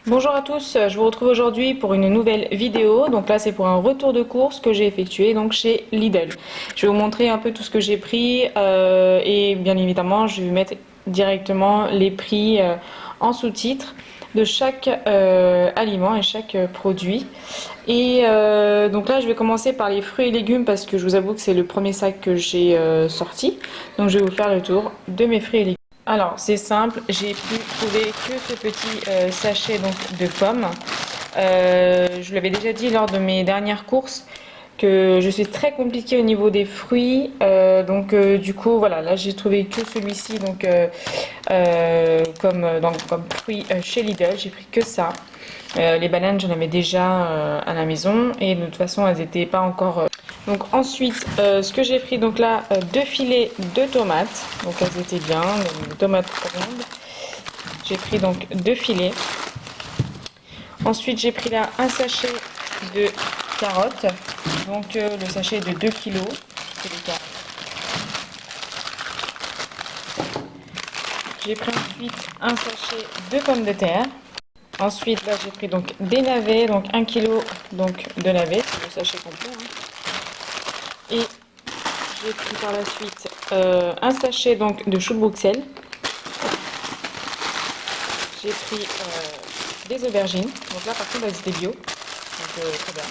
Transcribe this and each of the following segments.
Bonjour à tous, je vous retrouve aujourd'hui pour une nouvelle vidéo. Donc là c'est pour un retour de course que j'ai effectué donc chez Lidl. Je vais vous montrer un peu tout ce que j'ai pris et bien évidemment je vais mettre directement les prix en sous-titres de chaque aliment et chaque produit. Et donc là je vais commencer par les fruits et légumes parce que je vous avoue que c'est le premier sac que j'ai sorti. Donc je vais vous faire le tour de mes fruits et légumes. Alors c'est simple, j'ai pu trouver que ce petit sachet donc de pommes. Je l'avais déjà dit lors de mes dernières courses que je suis très compliquée au niveau des fruits. Du coup voilà, là j'ai trouvé que celui-ci donc comme fruit chez Lidl, j'ai pris que ça. Les bananes j'en avais déjà à la maison et de toute façon elles n'étaient pas encore donc ensuite, ce que j'ai pris, donc là, 2 filets de tomates. Donc elles étaient bien, des tomates rondes. J'ai pris donc 2 filets. Ensuite, j'ai pris là un sachet de carottes. Donc le sachet de 2 kilos. C'est des carottes. J'ai pris ensuite un sachet de pommes de terre. Ensuite, là, j'ai pris donc des navets, donc 1 kilo donc, de navets, c'est le sachet complet. Et j'ai pris par la suite un sachet donc, de choux de Bruxelles. J'ai pris des aubergines. Donc là, par contre, elles étaient bio. Donc très bien.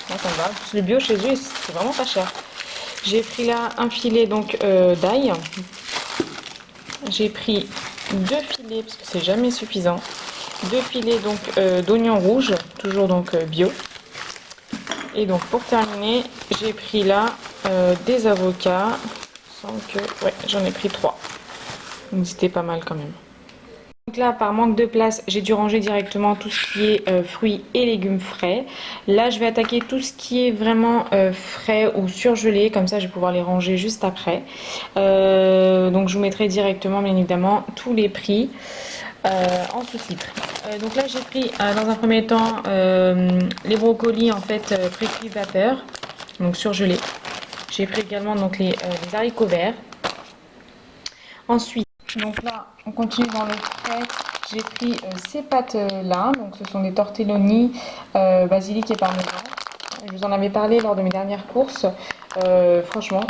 Moi, ça me va. Le bio chez eux, c'est vraiment pas cher. J'ai pris là un filet donc d'ail. J'ai pris 2 filets parce que c'est jamais suffisant. 2 filets donc d'oignons rouges, toujours donc bio. Et donc pour terminer, j'ai pris là des avocats. Sans que, ouais, j'en ai pris 3. Donc c'était pas mal quand même. Donc là, par manque de place, j'ai dû ranger directement tout ce qui est fruits et légumes frais. Là, je vais attaquer tout ce qui est vraiment frais ou surgelé. Comme ça, je vais pouvoir les ranger juste après. Donc je vous mettrai directement, bien évidemment, tous les prix en sous-titres. Donc là, j'ai pris dans un premier temps les brocolis en fait pré-cuits vapeur, donc surgelés. J'ai pris également donc les haricots verts. Ensuite, donc là, on continue dans le frais. J'ai pris ces pâtes-là. Donc, ce sont des tortelloni, basilic et parmesan. Je vous en avais parlé lors de mes dernières courses. Franchement,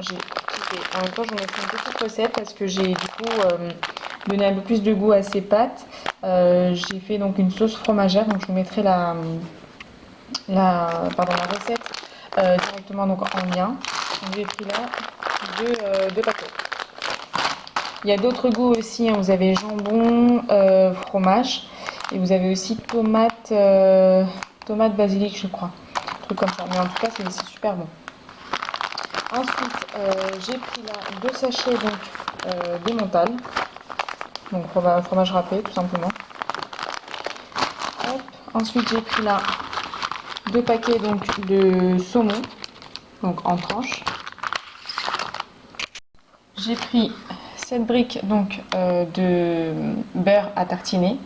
j'ai kiffé. En même temps, j'en ai fait une petite recette parce que j'ai du coup donné un peu plus de goût à ces pâtes. J'ai fait donc une sauce fromagère. Donc, je vous mettrai la recette directement donc, en lien. J'ai pris là deux paquets. Il y a d'autres goûts aussi, hein. Vous avez jambon, fromage, et vous avez aussi tomate, basilic, je crois. Un truc comme ça. Mais en tout cas, c'est super bon. Ensuite, j'ai pris là 2 sachets donc, de Montal. Donc fromage râpé, tout simplement. Hop. Ensuite, j'ai pris là 2 paquets donc, de saumon, donc en tranches. J'ai pris 7 briques donc, de beurre à tartiner,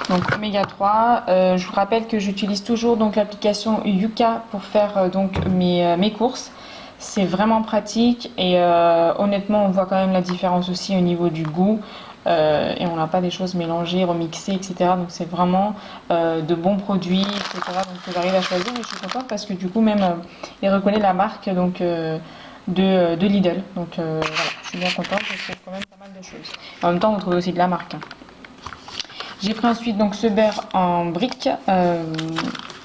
donc oméga 3. Je vous rappelle que j'utilise toujours donc l'application Yuka pour faire donc mes courses. C'est vraiment pratique et honnêtement on voit quand même la différence aussi au niveau du goût et on n'a pas des choses mélangées, remixées, etc. Donc c'est vraiment de bons produits, etc. Donc j'arrive à choisir et je suis contente parce que du coup même il reconnaît la marque donc de Lidl. Donc voilà, je suis bien contente, je trouve quand même pas mal de choses. En même temps, on trouve aussi de la marque. J'ai pris ensuite donc ce beurre en briques,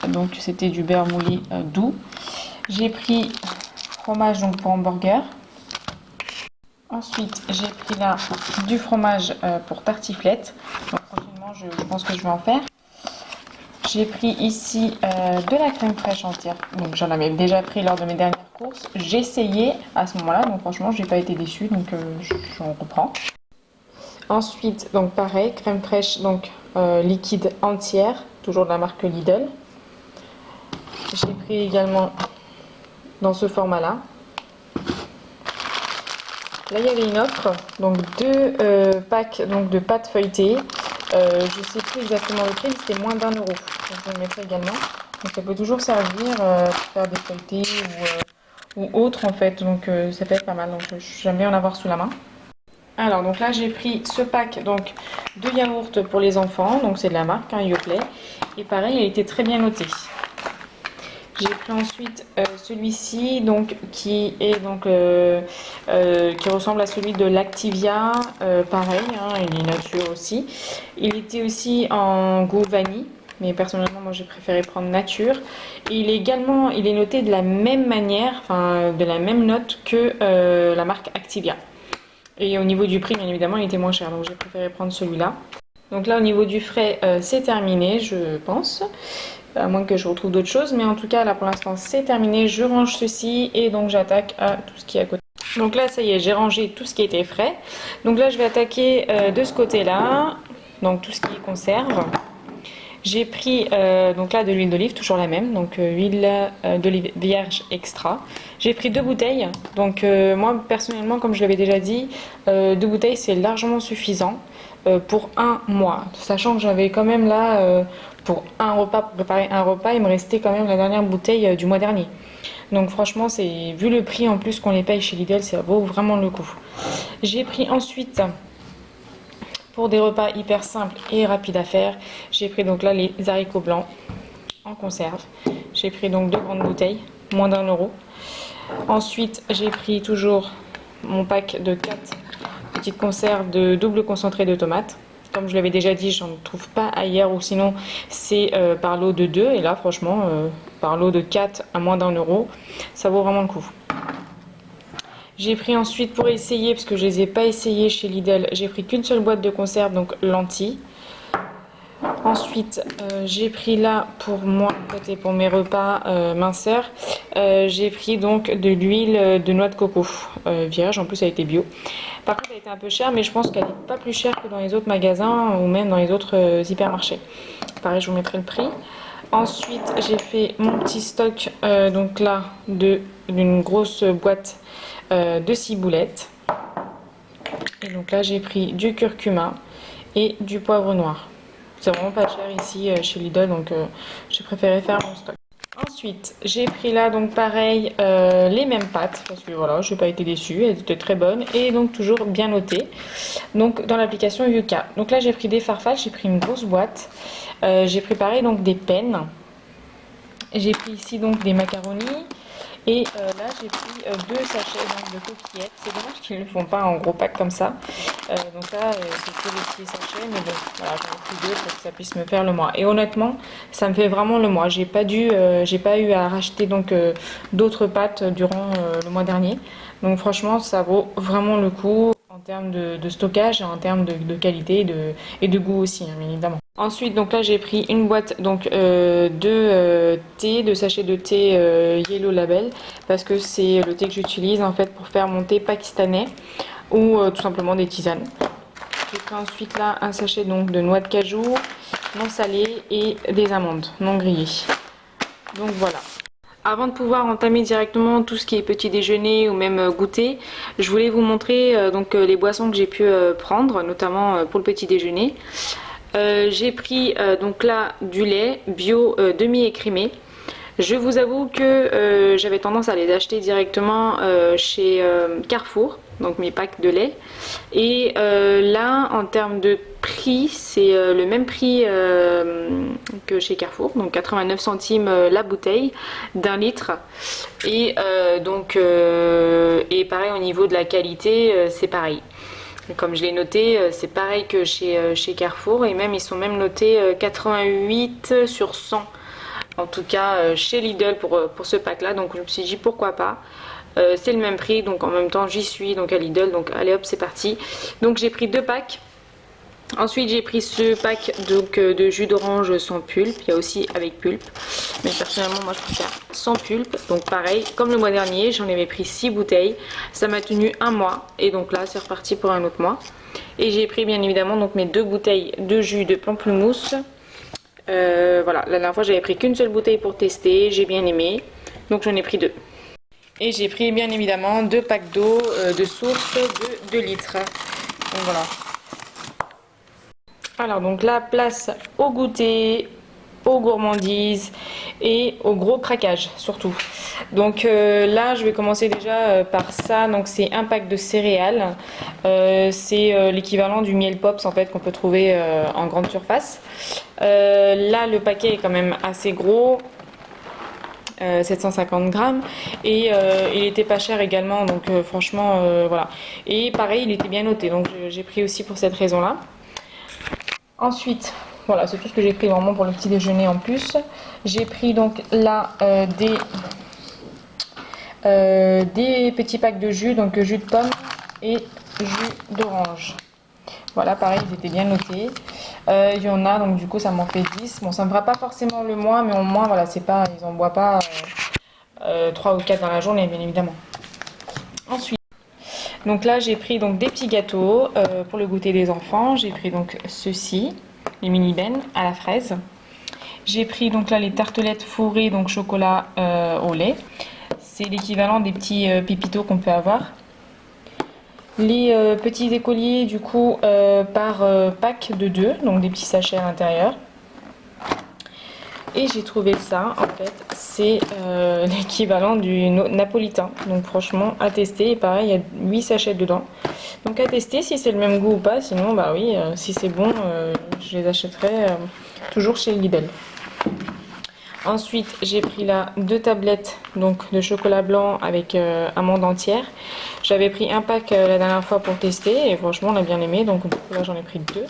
donc c'était du beurre moulu doux. J'ai pris fromage donc pour hamburger. Ensuite, j'ai pris là du fromage pour tartiflette. Donc prochainement, je pense que je vais en faire. J'ai pris ici de la crème fraîche entière. Donc j'en avais déjà pris lors de mes dernières courses. J'ai essayé à ce moment-là, donc franchement, j'ai pas été déçue, donc j'en reprends. Ensuite, donc pareil, crème fraîche donc liquide entière, toujours de la marque Lidl. J'ai pris également dans ce format-là. Là, il y avait une offre, donc 2 packs donc, de pâtes feuilletées. Je ne sais plus exactement le prix, mais c'était moins d'1 euro. Donc, je le mettrai également. Donc, ça peut toujours servir pour faire des feuilletés ou autre en fait. Donc, ça peut être pas mal. Donc, j'aime bien en avoir sous la main. Alors, donc là, j'ai pris ce pack donc 2 yaourts pour les enfants, donc c'est de la marque hein, Yoplait. Et pareil, il a été très bien noté. J'ai pris ensuite celui-ci donc qui est donc qui ressemble à celui de l'Activia, pareil, hein, il est nature aussi. Il était aussi en goût vanille, mais personnellement moi j'ai préféré prendre nature. Et il est également, il est noté de la même manière, enfin de la même note que la marque Activia. Et au niveau du prix, bien évidemment, il était moins cher, donc j'ai préféré prendre celui-là. Donc là, au niveau du frais, c'est terminé, je pense. À moins que je retrouve d'autres choses, mais en tout cas, là pour l'instant, c'est terminé. Je range ceci et donc j'attaque à tout ce qui est à côté. Donc là, ça y est, j'ai rangé tout ce qui était frais. Donc là, je vais attaquer de ce côté-là, donc tout ce qui est conserve. J'ai pris donc là de l'huile d'olive, toujours la même, donc huile d'olive vierge extra. J'ai pris 2 bouteilles, donc moi personnellement, comme je l'avais déjà dit, 2 bouteilles c'est largement suffisant pour un mois. Sachant que j'avais quand même là, pour un repas, pour préparer un repas, il me restait quand même la dernière bouteille du mois dernier. Donc franchement, c'est vu le prix en plus qu'on les paye chez Lidl, ça vaut vraiment le coup. J'ai pris ensuite pour des repas hyper simples et rapides à faire, j'ai pris donc là les haricots blancs en conserve. J'ai pris donc 2 grandes bouteilles, moins d'1 €. Ensuite, j'ai pris toujours mon pack de 4 petites conserves de double concentré de tomates. Comme je l'avais déjà dit, j'en trouve pas ailleurs ou sinon c'est par lot de 2. Et là, franchement, par lot de 4 à moins d'1 €, ça vaut vraiment le coup. J'ai pris ensuite pour essayer, parce que je les ai pas essayés chez Lidl, j'ai pris qu'une seule boîte de conserve, donc lentilles. Ensuite, j'ai pris là pour moi et pour mes repas minceurs, j'ai pris donc de l'huile de noix de coco vierge, en plus elle était bio. Par contre elle était un peu chère, mais je pense qu'elle n'est pas plus chère que dans les autres magasins ou même dans les autres hypermarchés. Pareil, je vous mettrai le prix. Ensuite, j'ai fait mon petit stock donc là d'une grosse boîte de ciboulettes. Et donc là, j'ai pris du curcuma et du poivre noir. C'est vraiment pas cher ici chez Lidl, donc j'ai préféré faire mon stock. Ensuite, j'ai pris là donc pareil les mêmes pâtes parce que voilà, je n'ai pas été déçue, elles étaient très bonnes et donc toujours bien notées. Donc dans l'application Yuka. Donc là, j'ai pris des Farfetch, j'ai pris une grosse boîte. J'ai préparé donc des pennes. J'ai pris ici donc des macaronis. Et là, j'ai pris 2 sachets donc, de coquillettes. C'est dommage qu'ils ne le font pas en gros pack comme ça. Donc là, c'est que des petits sachets. Mais bon, voilà, j'en ai pris 2 pour que ça puisse me faire le mois. Et honnêtement, ça me fait vraiment le mois. J'ai pas eu à racheter donc d'autres pâtes durant le mois dernier. Donc franchement, ça vaut vraiment le coup en termes de stockage et en termes de qualité et de goût aussi, hein, bien évidemment. Ensuite, donc là, j'ai pris une boîte donc de sachets de thé Yellow Label parce que c'est le thé que j'utilise en fait pour faire mon thé pakistanais ou tout simplement des tisanes. J'ai pris ensuite là un sachet donc de noix de cajou non salées et des amandes non grillées. Donc voilà. Avant de pouvoir entamer directement tout ce qui est petit déjeuner ou même goûter, je voulais vous montrer donc les boissons que j'ai pu prendre, notamment pour le petit déjeuner. J'ai pris donc là du lait bio demi-écrémé. Je vous avoue que j'avais tendance à les acheter directement chez Carrefour, donc mes packs de lait. Et là, en termes de prix, c'est le même prix que chez Carrefour, donc 89 centimes la bouteille d'1 litre. Et et pareil au niveau de la qualité, c'est pareil. Comme je l'ai noté, c'est pareil que chez Carrefour et même ils sont même notés 88 sur 100. En tout cas chez Lidl pour ce pack là, donc je me suis dit pourquoi pas. C'est le même prix, donc en même temps j'y suis donc à Lidl, donc allez hop c'est parti. Donc j'ai pris 2 packs. Ensuite j'ai pris ce pack donc, de jus d'orange sans pulpe, il y a aussi avec pulpe, mais personnellement moi je préfère sans pulpe. Donc pareil, comme le mois dernier, j'en avais pris 6 bouteilles, ça m'a tenu un mois et donc là c'est reparti pour un autre mois. Et j'ai pris bien évidemment donc mes 2 bouteilles de jus de pamplemousse. Voilà, la dernière fois j'avais pris qu'une seule bouteille pour tester, j'ai bien aimé, donc j'en ai pris 2. Et j'ai pris bien évidemment 2 packs d'eau de source de 2 litres. Donc voilà. Alors donc là, place au goûter, aux gourmandises et au gros craquage surtout. Donc là, je vais commencer déjà par ça. Donc c'est un pack de céréales. C'est l'équivalent du miel pops en fait qu'on peut trouver en grande surface. Là, le paquet est quand même assez gros. 750 grammes et il était pas cher également, donc franchement voilà, et pareil il était bien noté, donc j'ai pris aussi pour cette raison là. Ensuite voilà, c'est tout ce que j'ai pris vraiment pour le petit déjeuner en plus. J'ai pris donc là des petits packs de jus, donc jus de pomme et jus d'orange. Voilà, pareil, ils étaient bien notés. Il y en a, donc du coup, ça m'en fait 10. Bon, ça me fera pas forcément le mois, mais au moins, voilà, c'est pas, ils en boivent pas 3 ou 4 dans la journée, bien évidemment. Ensuite, donc là, j'ai pris donc des petits gâteaux pour le goûter des enfants. J'ai pris donc ceux-ci, les mini bennes à la fraise. J'ai pris donc là les tartelettes fourrées, donc chocolat au lait. C'est l'équivalent des petits pépitos qu'on peut avoir. Les petits écoliers du coup par pack de 2, donc des petits sachets à l'intérieur. Et j'ai trouvé ça, en fait, c'est l'équivalent du napolitain. Donc franchement, à tester. Et pareil, il y a 8 sachets dedans. Donc à tester si c'est le même goût ou pas. Sinon, bah oui, si c'est bon, je les achèterai toujours chez Lidl. Ensuite, j'ai pris là 2 tablettes donc, de chocolat blanc avec amande entière. J'avais pris un pack la dernière fois pour tester et franchement, on a bien aimé. Donc là, j'en ai pris 2.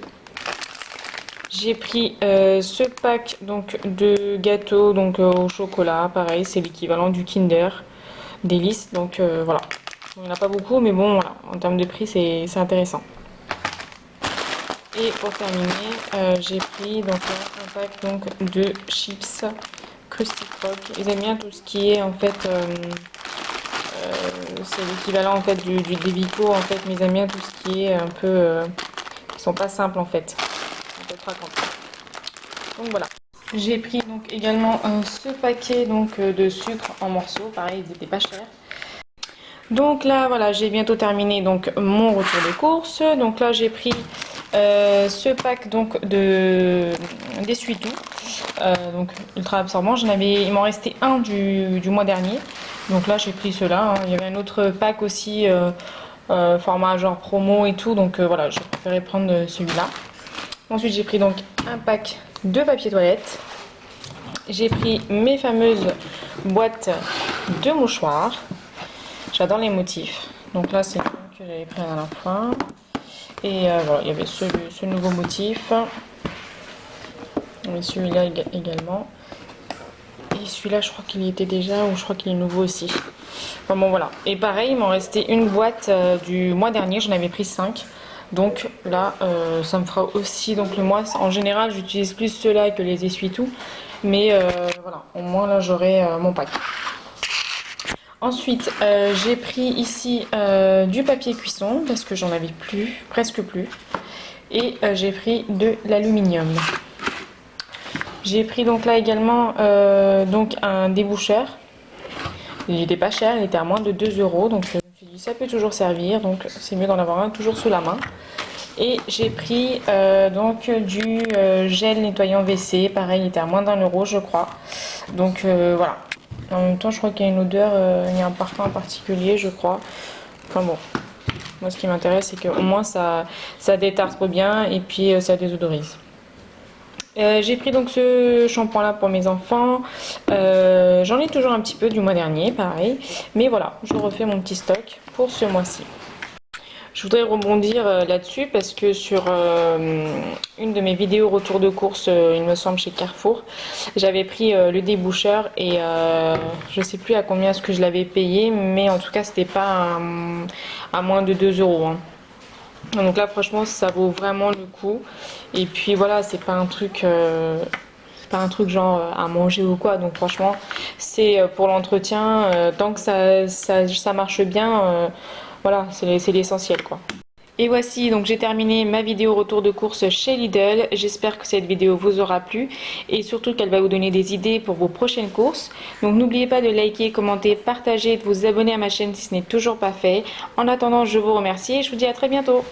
J'ai pris ce pack donc, de gâteaux donc, au chocolat. Pareil, c'est l'équivalent du Kinder Délice. Donc voilà. Il n'y en a pas beaucoup, mais bon, voilà. En termes de prix, c'est intéressant. Et pour terminer, j'ai pris donc, là, un pack donc, de chips Krusty Krok. Ils aiment bien tout ce qui est en fait, c'est l'équivalent en fait du Dévico en fait, mais ils aiment bien tout ce qui est un peu, qui sont pas simples en fait, un peu craquants. Donc voilà. J'ai pris donc également ce paquet donc de sucre en morceaux, pareil ils étaient pas chers. Donc là voilà, j'ai bientôt terminé donc mon retour de course. Donc là j'ai pris ce pack donc de d'essuie-tout, donc ultra absorbant. Il m'en restait un du mois dernier. Donc là j'ai pris cela. Il y avait un autre pack aussi format genre promo et tout. Donc voilà, j'ai préféré prendre celui-là. Ensuite j'ai pris donc un pack de papier toilette. J'ai pris mes fameuses boîtes de mouchoirs. J'adore les motifs. Donc là c'est le que j'avais pris la dernière fois. Et voilà, il y avait ce nouveau motif. Et celui-là également. Et celui-là, je crois qu'il y était déjà, ou je crois qu'il est nouveau aussi. Enfin bon, voilà. Et pareil, il m'en restait une boîte du mois dernier. J'en avais pris 5. Donc là, ça me fera aussi donc le mois. En général, j'utilise plus ceux-là que les essuie-tout. Mais voilà, au moins là, j'aurai mon pack. Ensuite, j'ai pris ici du papier cuisson parce que j'en avais plus, presque plus. Et j'ai pris de l'aluminium. J'ai pris donc là également donc un déboucheur. Il n'était pas cher, il était à moins de 2 euros. Donc je me suis dit ça peut toujours servir, donc c'est mieux d'en avoir un toujours sous la main. Et j'ai pris donc du gel nettoyant WC, pareil il était à moins d'1 euro je crois. Donc voilà. En même temps je crois qu'il y a une odeur, il y a un parfum en particulier je crois. Enfin bon, moi ce qui m'intéresse c'est qu'au moins ça détartre bien et puis ça désodorise. J'ai pris donc ce shampoing là pour mes enfants. J'en ai toujours un petit peu du mois dernier, pareil. Mais voilà, je refais mon petit stock pour ce mois-ci. Je voudrais rebondir là-dessus parce que sur une de mes vidéos retour de course, il me semble chez Carrefour, j'avais pris le déboucheur et je sais plus à combien est-ce que je l'avais payé, mais en tout cas c'était pas à moins de 2 euros. Hein. Donc là franchement ça vaut vraiment le coup. Et puis voilà, c'est pas un truc genre à manger ou quoi. Donc franchement c'est pour l'entretien, tant que ça marche bien, voilà, c'est l'essentiel quoi. Et voici, donc j'ai terminé ma vidéo retour de course chez Lidl. J'espère que cette vidéo vous aura plu et surtout qu'elle va vous donner des idées pour vos prochaines courses. Donc n'oubliez pas de liker, commenter, partager et de vous abonner à ma chaîne si ce n'est toujours pas fait. En attendant, je vous remercie et je vous dis à très bientôt.